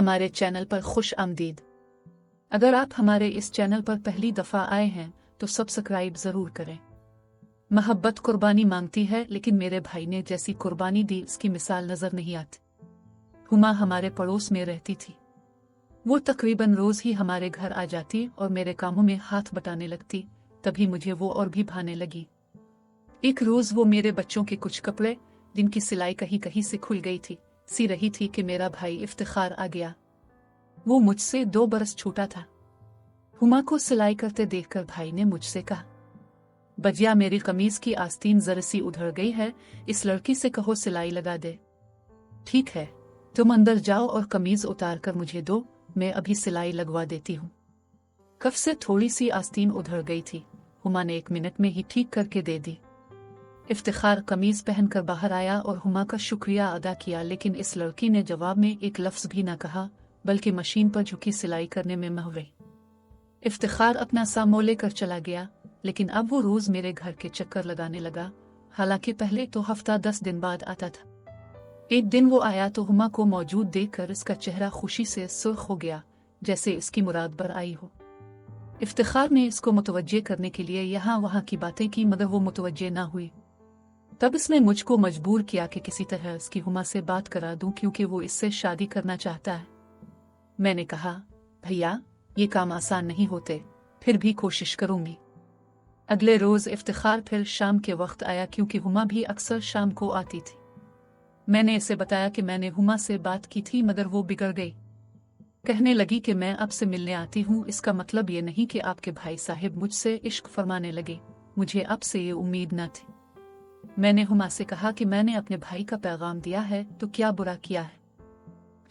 हमारे चैनल पर खुश आमदीद। अगर आप हमारे इस चैनल पर पहली दफ़ा आए हैं तो सब्सक्राइब ज़रूर करें। मोहब्बत कुर्बानी मांगती है, लेकिन मेरे भाई ने जैसी कुर्बानी दी इसकी मिसाल नज़र नहीं आती। हुमा हमारे पड़ोस में रहती थी। वो तकरीबन रोज़ ही हमारे घर आ जाती और मेरे कामों में हाथ बटाने लगती। तभी मुझे वो और भी भाने लगी। एक रोज़ वो मेरे बच्चों के कुछ कपड़े, जिनकी सिलाई कहीं कहीं से खुल गई थी, सी रही थी कि मेरा भाई इफ्तिखार आ गया। वो मुझसे 2 बरस छोटा था। हुमा को सिलाई करते देखकर भाई ने मुझसे कहा, बजिया मेरी कमीज की आस्तीन जरसी उधड़ गई है, इस लड़की से कहो सिलाई लगा दे। ठीक है, तुम अंदर जाओ और कमीज उतार कर मुझे दो, मैं अभी सिलाई लगवा देती हूँ। कफ से थोड़ी सी आस्तीन उधड़ गई थी, हुमा ने 1 मिनट में ही ठीक करके दे दी। इफ्तिखार कमीज पहनकर बाहर आया और हुमा का शुक्रिया अदा किया, लेकिन इस लड़की ने जवाब में एक लफ्ज भी न कहा, बल्कि मशीन पर झुकी सिलाई करने में मह गई। इफ्तिखार अपना सामो लेकर चला गया, लेकिन अब वो रोज मेरे घर के चक्कर लगाने लगा। हालांकि पहले तो हफ्ता 10 दिन बाद आता था। एक दिन वो आया तो हुमा को मौजूद देखकर इसका चेहरा खुशी से सुर्ख हो गया, जैसे इसकी मुराद बर आई हो। इफ्तिखार ने इसको मुतवज्जे करने के लिए यहाँ वहाँ की बातें की, मगर वो मुतवज्जे ना हुई। तब इसने मुझको मजबूर किया कि किसी तरह इसकी हुमा से बात करा दूं, क्योंकि वो इससे शादी करना चाहता है। मैंने कहा, भैया ये काम आसान नहीं होते, फिर भी कोशिश करूंगी। अगले रोज इफ्तिखार फिर शाम के वक्त आया, क्योंकि हुमा भी अक्सर शाम को आती थी। मैंने इसे बताया कि मैंने हुमा से बात की थी, मगर वो बिगड़ गई। कहने लगी कि मैं आपसे मिलने आती हूँ, इसका मतलब ये नहीं कि आपके भाई साहिब मुझसे इश्क फरमाने लगे। मुझे आपसे ये उम्मीद न थी। मैंने हुमा से कहा कि मैंने अपने भाई का पैगाम दिया है तो क्या बुरा किया है।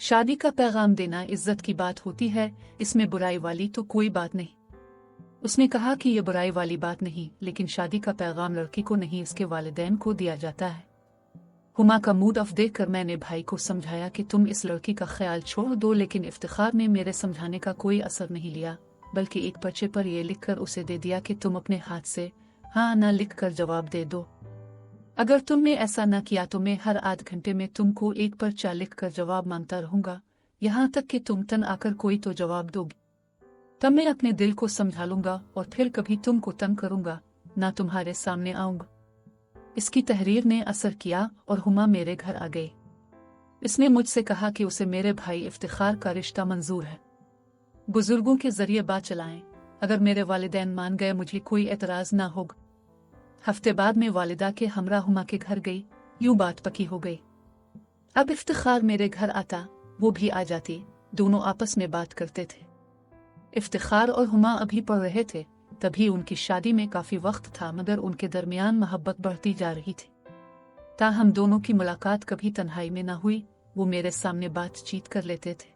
शादी का पैगाम देना इज्जत की बात होती है, इसमें बुराई वाली तो कोई बात नहीं। उसने कहा कि ये बुराई वाली बात नहीं, लेकिन शादी का पैगाम लड़की को नहीं इसके वालिदैन को दिया जाता है। हुमा का मूड ऑफ देखकर मैंने भाई को समझाया कि तुम इस लड़की का ख्याल छोड़ दो, लेकिन इफ्तिखार ने मेरे समझाने का कोई असर नहीं लिया, बल्कि एक पर्चे पर यह लिखकर उसे दे दिया कि तुम अपने हाथ से हाँ ना लिख कर जवाब दे दो। अगर तुमने ऐसा न किया तो मैं हर आध घंटे में तुमको एक पर्चा लिख कर जवाब मांगता रहूंगा, यहाँ तक कि तुम तन आकर कोई तो जवाब दोगी। तब मैं अपने दिल को समझा लूंगा और फिर कभी तुमको तंग करूंगा ना तुम्हारे सामने आऊंगा। इसकी तहरीर ने असर किया और हुमा मेरे घर आ गई। इसने मुझसे कहा कि उसे मेरे भाई इफ्तिखार का रिश्ता मंजूर है। बुजुर्गों के जरिए बात चलाएं, अगर मेरे वालिदैन मान गए मुझे कोई एतराज ना होगा। हफ्ते बाद में वालिदा के हमरा हुमा के घर गई, यूं बात पकी हो गई। अब इफ्तिखार मेरे घर आता, वो भी आ जाती, दोनों आपस में बात करते थे। इफ्तिखार और हुमा अभी पढ़ रहे थे, तभी उनकी शादी में काफी वक्त था, मगर उनके दरमियान मोहब्बत बढ़ती जा रही थी। ताहम दोनों की मुलाकात कभी तन्हाई में न हुई, वो मेरे सामने बातचीत कर लेते थे।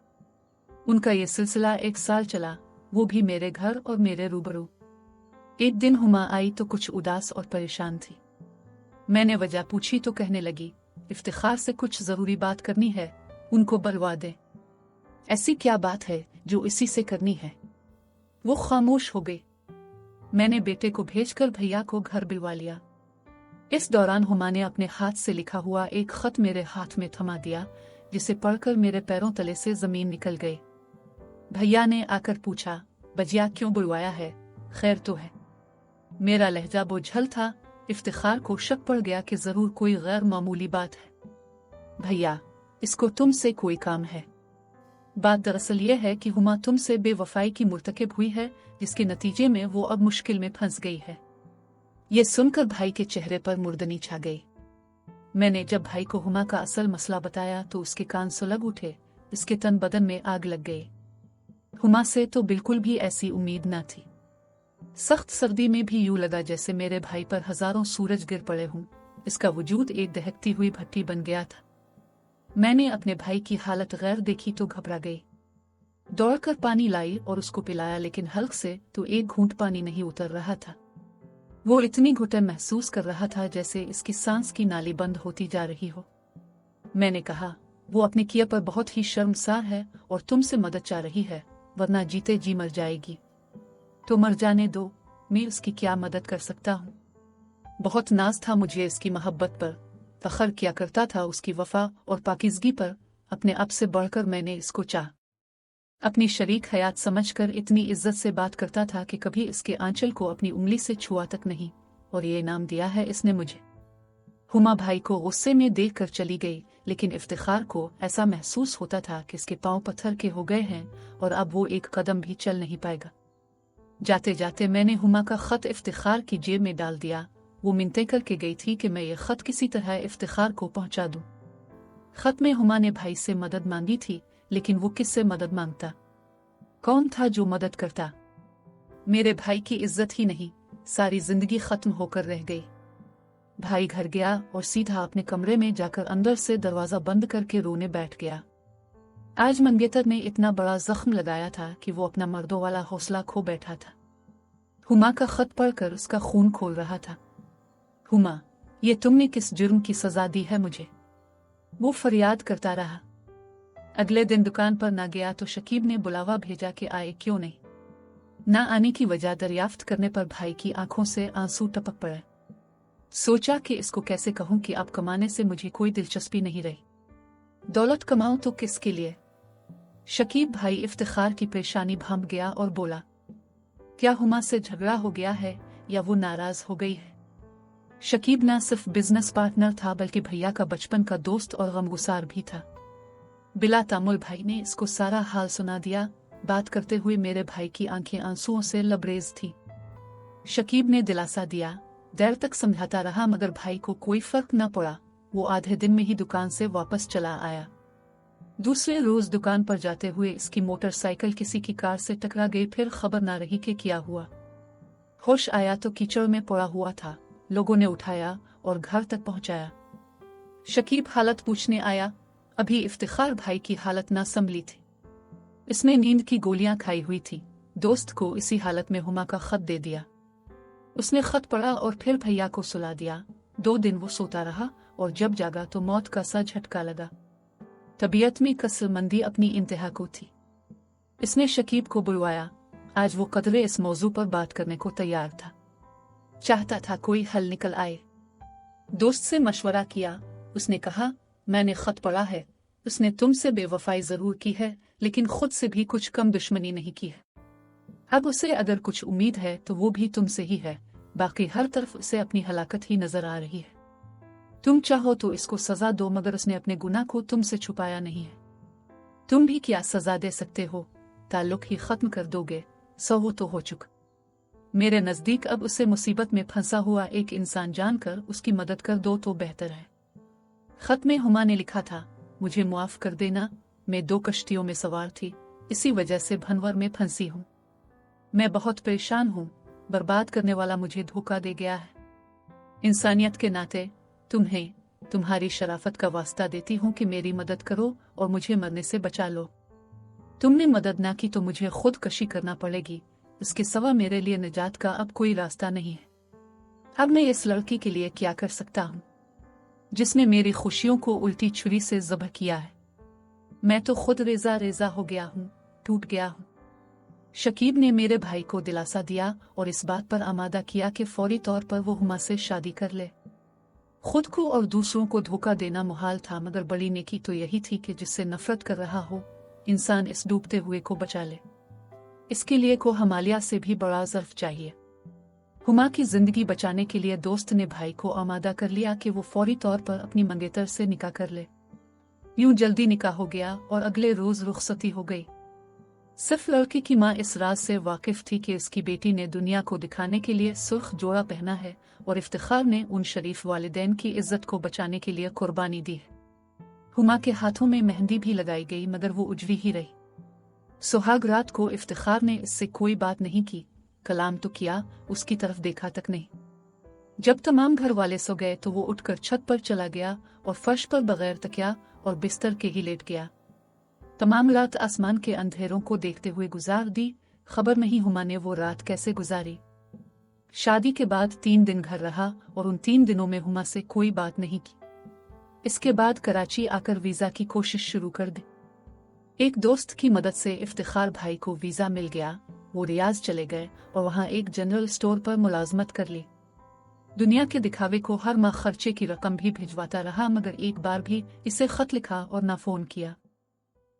उनका ये सिलसिला 1 साल चला, वो भी मेरे घर और मेरे रूबरू। एक दिन हुमा आई तो कुछ उदास और परेशान थी। मैंने वजह पूछी तो कहने लगी, इफ्तिखार से कुछ जरूरी बात करनी है, उनको बुलवा दे। ऐसी क्या बात है जो इसी से करनी है? वो खामोश हो गई। मैंने बेटे को भेजकर भैया को घर बुलवा लिया। इस दौरान हुमा ने अपने हाथ से लिखा हुआ एक खत मेरे हाथ में थमा दिया, जिसे पढ़कर मेरे पैरों तले से जमीन निकल गई। भैया ने आकर पूछा, बजिया क्यों बुलवाया है, खैर तो है? मेरा लहजा बोझल था। इफ्तिखार को शक पड़ गया कि जरूर कोई गैर मामूली बात है। भैया, इसको तुमसे कोई काम है। बात दरअसल ये है कि हुमा तुमसे बेवफाई की मुर्तकिब हुई है, जिसके नतीजे में वो अब मुश्किल में फंस गई है। ये सुनकर भाई के चेहरे पर मुर्दनी छा गई। मैंने जब भाई को हुमा का असल मसला बताया तो उसके कान सुलग उठे, इसके तन बदन में आग लग गई। हुमा से तो बिल्कुल भी ऐसी उम्मीद न थी। सख्त सर्दी में भी यूं लगा जैसे मेरे भाई पर हजारों सूरज गिर पड़े हों। इसका वजूद एक दहकती हुई भट्टी बन गया था। मैंने अपने भाई की हालत गैर देखी तो घबरा गई। दौड़कर पानी लाई और उसको पिलाया, लेकिन हल्क से तो एक घूंट पानी नहीं उतर रहा था। वो इतनी घुटन महसूस कर रहा था जैसे इसकी सांस की नाली बंद होती जा रही हो। मैंने कहा, वो अपने किए पर बहुत ही शर्मसार है और तुमसे मदद चाह रही है, वरना जीते जी मर जाएगी। तो मर जाने दो, मैं उसकी क्या मदद कर सकता हूँ। बहुत नाज था मुझे इसकी मोहब्बत पर, फख्र किया करता था उसकी वफा और पाकीज़गी पर। अपने आप से बढ़कर मैंने इसको चाहा। अपनी शरीक हयात समझकर इतनी इज्जत से बात करता था कि कभी इसके आंचल को अपनी उंगली से छुआ तक नहीं, और ये इनाम दिया है इसने मुझे। हुमा भाई को गुस्से में देख कर चली गई, लेकिन इफ्तिखार को ऐसा महसूस होता था कि इसके पांव पत्थर के हो गए हैं और अब वो एक कदम भी चल नहीं पाएगा। जाते जाते मैंने हुमा का खत इफ्तिखार की जेब में डाल दिया। वो मिन्नतें करके गई थी कि मैं ये खत किसी तरह इफ्तिखार को पहुंचा दूं। खत में हुमा ने भाई से मदद मांगी थी, लेकिन वो किससे मदद मांगता? कौन था जो मदद करता? मेरे भाई की इज्जत ही नहीं, सारी जिंदगी खत्म होकर रह गई। भाई घर गया और सीधा अपने कमरे में जाकर अंदर से दरवाजा बंद करके रोने बैठ गया। आज मंगेतर ने इतना बड़ा जख्म लगाया था कि वो अपना मर्दों वाला हौसला खो बैठा था। हुमा का खत पढ़कर उसका खून खोल रहा था। हुमा, ये तुमने किस जुर्म की सजा दी है मुझे? वो फरियाद करता रहा। अगले दिन दुकान पर ना गया तो शकीब ने बुलावा भेजा कि आए क्यों नहीं। ना आने की वजह दरियाफ्त करने पर भाई की आंखों से आंसू टपक पड़े। सोचा कि इसको कैसे कहूं कि अब कमाने से मुझे कोई दिलचस्पी नहीं रही। दौलत कमाऊं तो किसके लिए? शकीब भाई इफ्तिखार की परेशानी भांप गया और बोला, क्या हुमा से झगड़ा हो गया है या वो नाराज हो गई है? शकीब ना सिर्फ बिजनेस पार्टनर था बल्कि भैया का बचपन का दोस्त और गमगुसार भी था। बिला तामुल भाई ने इसको सारा हाल सुना दिया। बात करते हुए मेरे भाई की आंखें आंसुओं से लबरेज थी। शकीब ने दिलासा दिया। देर तक समझाता रहा मगर भाई को कोई फर्क न पड़ा। वो आधे दिन में ही दुकान से वापस चला आया। दूसरे रोज दुकान पर जाते हुए इसकी मोटरसाइकिल किसी की कार से टकरा गई। फिर खबर ना रही कि क्या हुआ। होश आया तो कीचड़ में पड़ा हुआ था। लोगों ने उठाया और घर तक पहुंचाया। शकीब हालत पूछने आया। अभी इफ्तिखार भाई की हालत ना संभली थी। इसने नींद की गोलियां खाई हुई थी। दोस्त को इसी हालत में हुमा का खत दे दिया। उसने खत पढ़ा और फिर भैया को सुला दिया। 2 दिन वो सोता रहा और जब जागा तो मौत का सा झटका लगा। तबीयत में कसरमंदी अपनी इंतहा को थी। इसने शकीब को बुलवाया। आज वो कदरे इस मौजू पर बात करने को तैयार था। चाहता था कोई हल निकल आए। दोस्त से मशवरा किया। उसने कहा, मैंने खत पढ़ा है। उसने तुमसे बेवफाई जरूर की है, लेकिन खुद से भी कुछ कम दुश्मनी नहीं की है। अब उसे अगर कुछ उम्मीद है तो वो भी तुमसे ही है। बाकी हर तरफ उसे अपनी हलाकत ही नजर आ रही है। तुम चाहो तो इसको सजा दो, मगर उसने अपने गुनाह को तुमसे छुपाया नहीं है। तुम भी क्या सजा दे सकते हो? ताल्लुक ही खत्म कर दोगे। सो तो हो चुका। मेरे नजदीक अब उसे मुसीबत में फंसा हुआ एक इंसान जानकर उसकी मदद कर दो तो बेहतर है। खत में हुमा ने लिखा था, मुझे मुआफ कर देना। मैं 2 कश्तियों में सवार थी, इसी वजह से भनवर में फंसी हूँ। मैं बहुत परेशान हूँ। बर्बाद करने वाला मुझे धोखा दे गया है। इंसानियत के नाते तुम्हें तुम्हारी शराफत का वास्ता देती हूँ कि मेरी मदद करो और मुझे मरने से बचा लो। तुमने मदद ना की तो मुझे खुद कशी करना पड़ेगी। इसके सिवा मेरे लिए निजात का अब कोई रास्ता नहीं है। अब मैं इस लड़की के लिए क्या कर सकता हूँ जिसने मेरी खुशियों को उल्टी छुरी से ज़ब्ह किया है? मैं तो खुद रेजा रेजा हो गया हूँ, टूट गया हूँ। शकीब ने मेरे भाई को दिलासा दिया और इस बात पर आमादा किया कि फौरी तौर पर वो हुमा से शादी कर ले। खुद को और दूसरों को धोखा देना मुहाल था, मगर बड़ी नेकी तो यही थी कि जिससे नफरत कर रहा हो इंसान इस डूबते हुए को बचा ले। इसके लिए को हमालिया से भी बड़ा ज़र्फ चाहिए। हुमा की जिंदगी बचाने के लिए दोस्त ने भाई को आमादा कर लिया कि वो फौरी तौर पर अपनी मंगेतर से निकाह कर ले। यूं जल्दी निकाह हो गया और अगले रोज रुखसती हो गई। सिर्फ लड़की की माँ इस राज से वाकिफ थी कि उसकी बेटी ने दुनिया को दिखाने के लिए सुर्ख जोड़ा पहना है और इफ्तिखार ने उन शरीफ वालिदैन की इज्जत को बचाने के लिए कुर्बानी दी है। हुमा के हाथों में मेहंदी भी लगाई गई, मगर वो उजवी ही रही। सुहाग रात को इफ्तिखार ने इससे कोई बात नहीं की। कलाम तो किया, उसकी तरफ देखा तक नहीं। जब तमाम घर वाले सो गए तो वो उठकर छत पर चला गया और फर्श पर बगैर तकिया और बिस्तर के ही लेट गया। तमाम रात आसमान के अंधेरों को देखते हुए गुजार दी। खबर नहीं हुमा ने वो रात कैसे गुजारी। शादी के बाद 3 दिन घर रहा और उन 3 दिनों में हुमा से कोई बात नहीं की। इसके बाद कराची आकर वीजा की कोशिश शुरू कर दी। एक दोस्त की मदद से इफ्तिखार भाई को वीजा मिल गया। वो रियाज चले गए और वहां एक जनरल स्टोर पर मुलाजमत कर ली। दुनिया के दिखावे को हर माह खर्चे की रकम भी भिजवाता रहा, मगर एक बार भी इसे खत लिखा और ना फोन किया।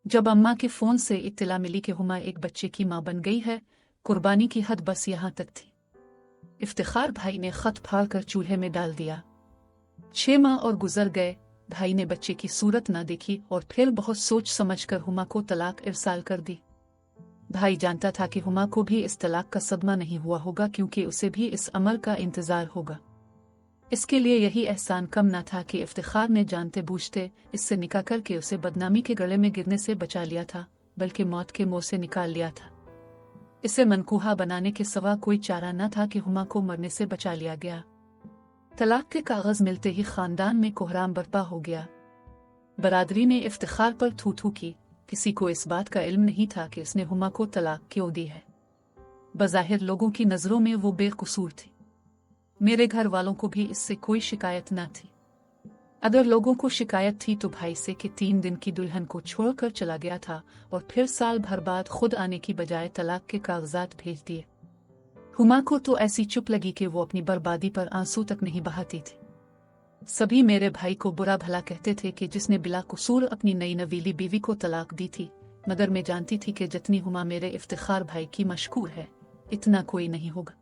जब अम्मा के फ़ोन से इत्तला मिली कि हुमा एक बच्चे की माँ बन गई है, कुर्बानी की हद बस यहाँ तक थी। इफ्तिखार भाई ने खत फाड़ कर चूल्हे में डाल दिया। 6 माह और गुजर गए। भाई ने बच्चे की सूरत न देखी और फिर बहुत सोच समझकर हुमा को तलाक इरसाल कर दी। भाई जानता था कि हुमा को भी इस तलाक का सदमा नहीं हुआ होगा, क्योंकि उसे भी इस अमल का इंतजार होगा। इसके लिए यही एहसान कम न था कि इफ्तिखार ने जानते बूझते इससे निकाह करके उसे बदनामी के गले में गिरने से बचा लिया था, बल्कि मौत के मुंह से निकाल लिया था। इसे मनकूहा बनाने के सिवा कोई चारा न था कि हुमा को मरने से बचा लिया गया। तलाक के कागज मिलते ही खानदान में कोहराम बर्पा हो गया। बरादरी ने इफ्तिखार पर थू थू की। किसी को इस बात का इल्म नहीं था कि उसने हुमा को तलाक क्यों दी है। बज़ाहिर लोगों की नज़रों में वो बेकसूर थी। मेरे घर वालों को भी इससे कोई शिकायत न थी। अगर लोगों को शिकायत थी तो भाई से कि 3 दिन की दुल्हन को छोड़कर चला गया था और फिर साल भर बाद खुद आने की बजाय तलाक के कागजात भेज दिए। हुमा को तो ऐसी चुप लगी कि वो अपनी बर्बादी पर आंसू तक नहीं बहाती थी। सभी मेरे भाई को बुरा भला कहते थे कि जिसने बिला कसूर अपनी नई नवीली बीवी को तलाक दी थी, मगर मैं जानती थी कि जितनी हुमा मेरे इफ्तिखार भाई की मशकूर है, इतना कोई नहीं होगा।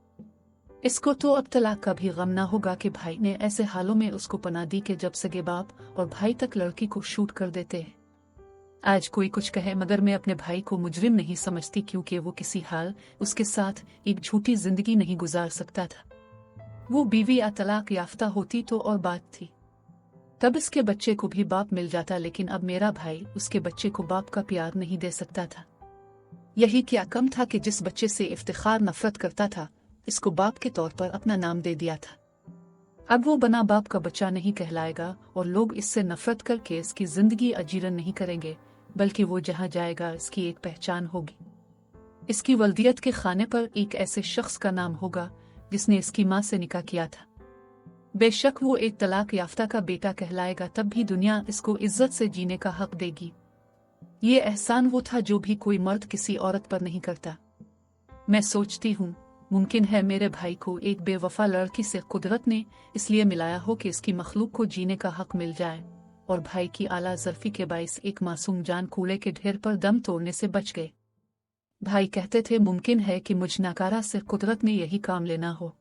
इसको तो अब तलाक का भी गम ना होगा कि भाई ने ऐसे हालों में उसको पनाह दी कि जब सगे बाप और भाई तक लड़की को शूट कर देते हैं। आज कोई कुछ कहे, मगर मैं अपने भाई को मुजरिम नहीं समझती, क्योंकि वो किसी हाल उसके साथ एक झूठी जिंदगी नहीं गुजार सकता था। वो बीवी या तलाक याफ्ता होती तो और बात थी, तब इसके बच्चे को भी बाप मिल जाता, लेकिन अब मेरा भाई उसके बच्चे को बाप का प्यार नहीं दे सकता था। यही क्या कम था कि जिस बच्चे से इफ्तिखार नफरत करता था, इसको बाप के तौर पर अपना नाम दे दिया था। अब वो बना बाप का बच्चा नहीं कहलाएगा और लोग इससे नफरत करके इसकी जिंदगी अजीरन नहीं करेंगे, बल्कि वो जहाँ जाएगा इसकी एक पहचान होगी। इसकी वल्दियत के खाने पर एक ऐसे शख्स का नाम होगा जिसने इसकी माँ से निकाह किया था। बेशक वो एक तलाक याफ्ता का बेटा कहलाएगा, तब भी दुनिया इसको इज्जत से जीने का हक देगी। ये एहसान वो था जो भी कोई मर्द किसी औरत पर नहीं करता। मैं सोचती हूँ मुमकिन है मेरे भाई को एक बेवफा लड़की से कुदरत ने इसलिए मिलाया हो कि इसकी मखलूक को जीने का हक मिल जाए, और भाई की आला ज़र्फी के बाइस एक मासूम जान कूड़े के ढेर पर दम तोड़ने से बच गए। भाई कहते थे मुमकिन है कि मुझ नाकारा से कुदरत ने यही काम लेना हो।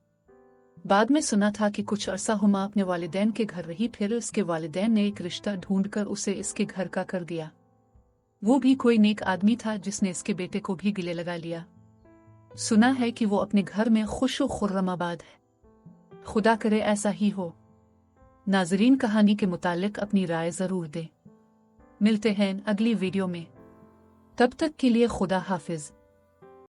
बाद में सुना था कि कुछ अरसा हुमा अपने वालिदैन के घर रही, फिर उसके वालिदैन ने एक रिश्ता ढूंढकर उसे इसके घर का कर दिया। वो भी कोई नेक आदमी था जिसने इसके बेटे को भी गिले लगा लिया। सुना है कि वो अपने घर में खुश व खुर्रम आबाद है। खुदा करे ऐसा ही हो। नाजरीन, कहानी के मुतालिक अपनी राय जरूर दें। मिलते हैं अगली वीडियो में, तब तक के लिए खुदा हाफिज।